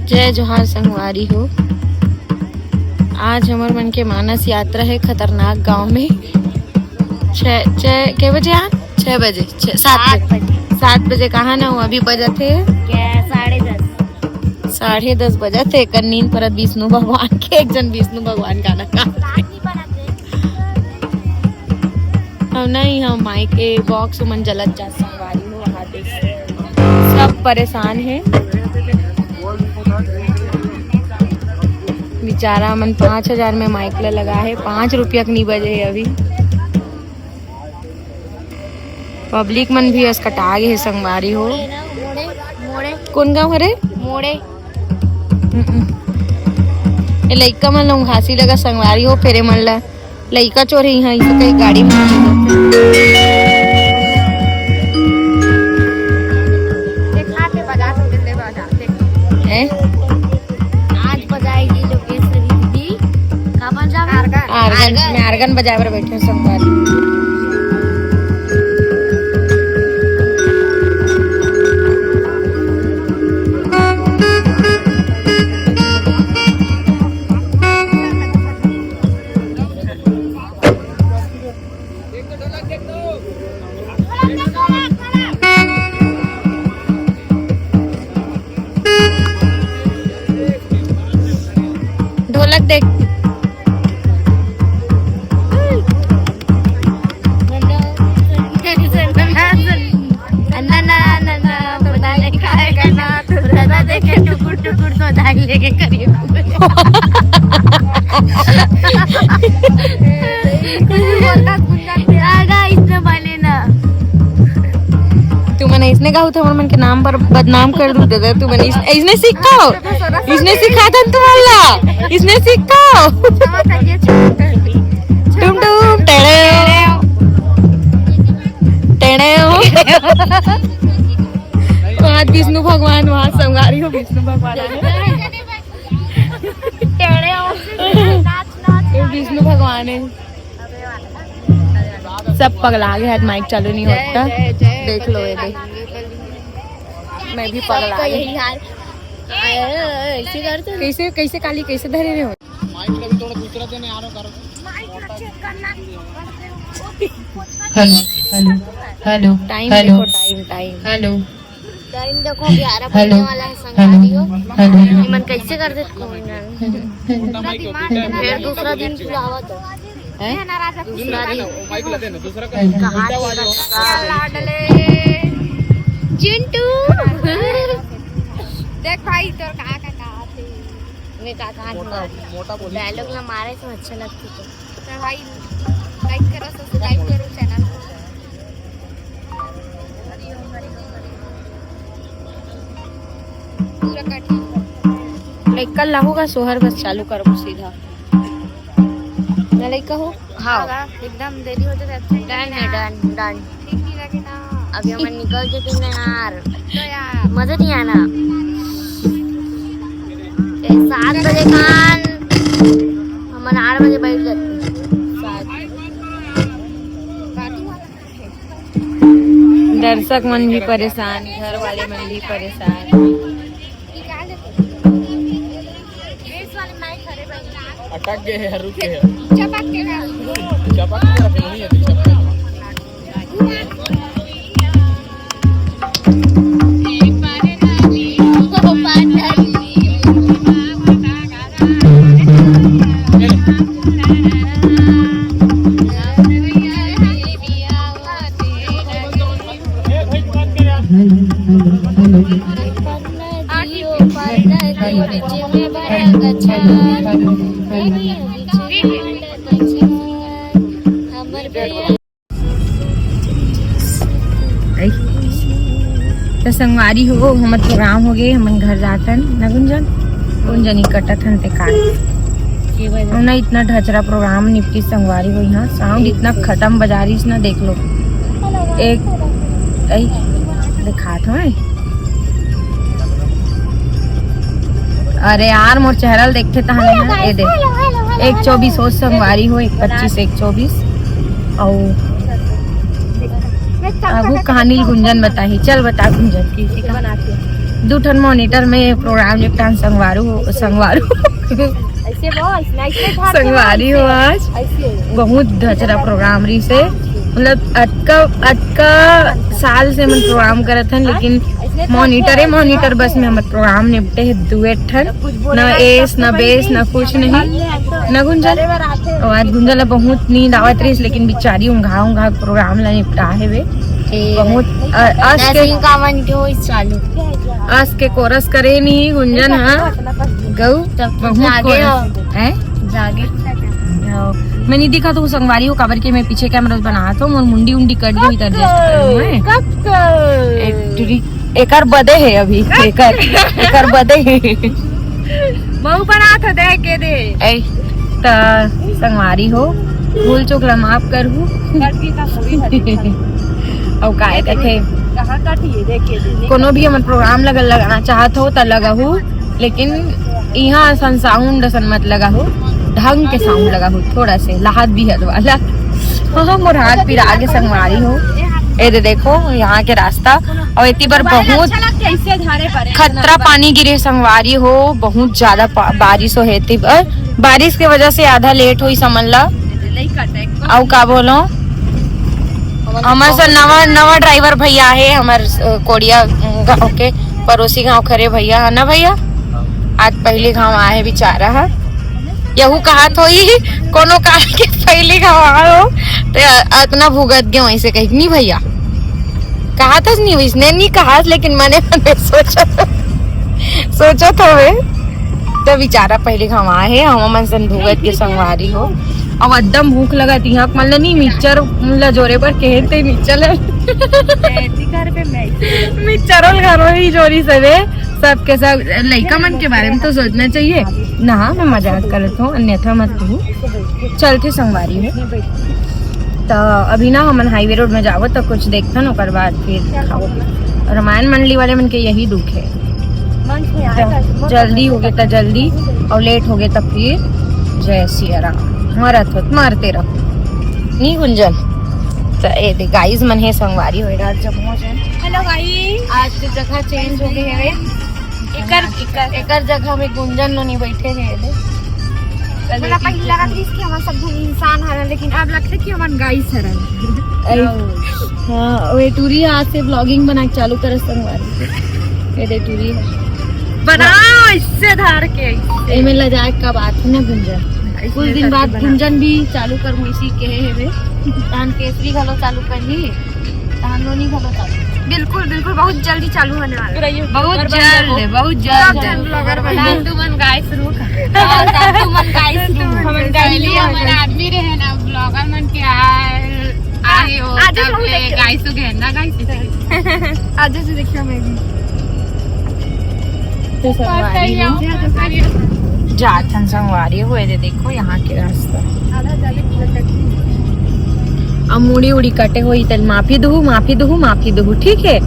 जय जोहार संगवारी हो। आज हमारे मन के मानस यात्रा है खतरनाक गांव में। के बजे यहाँ 6 बजे 7 बजे कहाँ ना हो अभी बजे थे 10:30 बजे थे। कर नींद परत विष्णु भगवान के एक जन विष्णु भगवान गाना हम नहीं हम माइक के बॉक्स मन जलत जा संगवारी हो। वहाँ सब परेशान है बेचारा मन 5000 में माइक लगा है 5 रुपया नहीं बजे है अभी। पब्लिक मन भी अस्कटा गए है संगवारी हो। कौन गाँव हरे मोड़े लइका मन लोग हासी लगा संगवारी हो। फेरे मन ला लइका चोरी यहाँ इसे कई गाड़ी में आर्गन बजाए पर बैठे संगवारी। ढोलक देख लेके करिए तू मैंने इसने कहा था मन के नाम पर बदनाम कर दूँ दादा। तू मैंने इसने सीखा इसने सिखा था तुम्हारा इसने सीखा तुम टेढ़े वहाँ विष्णु भगवान वहाँ संगारी हो विष्णु भगवान विष्णु भगवान है। सब पगला गए माइक चालू नहीं होता देख लो ये देख मैं भी पगला यही हाल ऐसे करते कैसे कैसे काली कैसे धरे रहे हो माइक भी थोड़ा दूसरा देने आ रहा करो माइक चेक करना। हेलो टाइम देखो टाइम हेलो टाइम देखो 11 बजने वाला है संगारी हो। मन कैसे कर दे फिर दूसरा दिन खुलावा तो है दूसरा दिन कहाँ लाडले चिंटू देख भाई तो कहाँ मैं कहाँ डायलॉग ना मारे तो अच्छा लगती तो भाई लाइक करो सब्सक्राइब करो चैनल लाइक कर लाऊंगा सोहर बस चालू करो सीधा लाइक हो हाँ एकदम देरी हो जाए डन अभी हम निकल जाते हैं यार मजा नहीं आना 7 बजे कान हम 8 बजे बैठ जाते दर्शक मन भी परेशान घर वाले मन भी परेशान अटक गए हैं रुक गए चपक के नहीं है तो संगवारी हो हमारे प्रोग्राम हो गए हम घर जातन न गुंजन कटत हन ते काट ना इतना ढचरा प्रोग्राम निपटी संगवारी हो। यहाँ साउंड इतना खत्म बजारिश ना देख लो एक दिखा था अरे यार मोर चेहरा देखते था ये देख 1:24 हो संगवारी हो 1:25 1:24 और अब कहानी गुंजन बताही चल बता गुंजन किसी का दो ठन मॉनिटर में प्रोग्राम निपटान संगवारू संगवारी हो आज बहुत धचरा प्रोग्राम रही से मतलब अटका साल से हम प्रोग्राम करत हन लेकिन मॉनिटर बस में हम प्रोग्राम निपटे है दुए ठन न एस न बेस न कुछ नहीं न गुंजल और आज गुंजल बहुत नींद आवत रही लेकिन बेचारी उंघा प्रोग्राम ला निपटा है वे बहुत आज के कोरस करे नहीं गुंजन हाँ गऊ मैं नहीं दिखा तो संगवारी हो काबर के मैं पीछे कैमरा बना था और मुंडी उंडी कट गई इधर एकर बदे है अभी एकर बदे है बहु बना था दे के दे ए त संगवारी हो भूल चूक ला माफ करहू और काहे कथे कोनो भी हमन प्रोग्राम लगाना चाहत हो त लगाहू लेकिन यहाँ साउंड मत लगाहू ढंग के साउंड लगा हो थोड़ा से लाहत भी हद वाला हाँ मोर हाथ फिर आगे संगवारी हो ए दे देखो यहाँ के रास्ता और इतनी बार बहुत खतरा पानी गिरे संगवारी हो बहुत ज्यादा बारिश हो है बारिश के वजह से आधा लेट हुई समझ ला और का बोलो हमारे से नवा ड्राइवर भैया है हमारे कोड़िया गाँव के पड़ोसी गाँव खरे भैया है ना भैया आज पहले गाँव आए बेचारा है यहू कहा तो ही कोनो काल के पहले हो तो इतना भुगत गया वहीं से कहीं नहीं भैया कहा था नहीं इसने नहीं कहा लेकिन मैंने सोचा था वे तो बेचारा पहले हम आए हम मन सन भुगत के संगवारी हो अब एकदम भूख लगा थी यहाँ मतलब नहीं मिक्सचर मतलब जोरे पर कहते मिक्सचर घर ही जोरी सवे सबके सब लड़का मन के बारे में तो सोचना चाहिए ना मैं मजाक करता हूँ अन्यथा मत कहूँ चलते संगवारी है तो अभी ना हम हाईवे रोड में जाओ तो कुछ देखता ना ओकर बाद फिर खाओ रामायण मंडली वाले मन के यही दुख है तो जल्दी हो गए तो जल्दी और लेट हो गए तो फिर जय सिया राम मरत हो मारते रहो नहीं गुंजन तो ए दे गाइस मन है संगवारी हो हेलो गाइस आज तो जगह चेंज हो गई है एकर जगह में गुंजन नहीं बैठे हैं मला पहले लगा था कि हम सब इंसान हरन लेकिन अब लगता है कि हम गाइस हरन हां वे टूरी आज से व्लॉगिंग बना के चालू कर संगवारी ये दे टूरी बनाओ इससे धार के ए में ले जाए का बात है ना गुंजन कुछ दिन बाद गुंजन भी चालू करूँ इसी के है वे धान केसरी घलो चालू करनी धान लोनी घलो चालू बिल्कुल बहुत जल्दी चालू होने वाला है बहुत जल्द ब्लॉगर बना तू मन गाइस रुक तू मन गाइस रुक हम डेली हमारे आदमी रहे ना ब्लॉगर मन के आए हो तब गाइस को घेरना गाइस आज से देखियो मैं भी तो संगवारी जाथन संगवारी हुए थे देखो यहाँ के रास्ता अब मुड़ी उड़ी कटे हुई तल माफी दू ठीक है।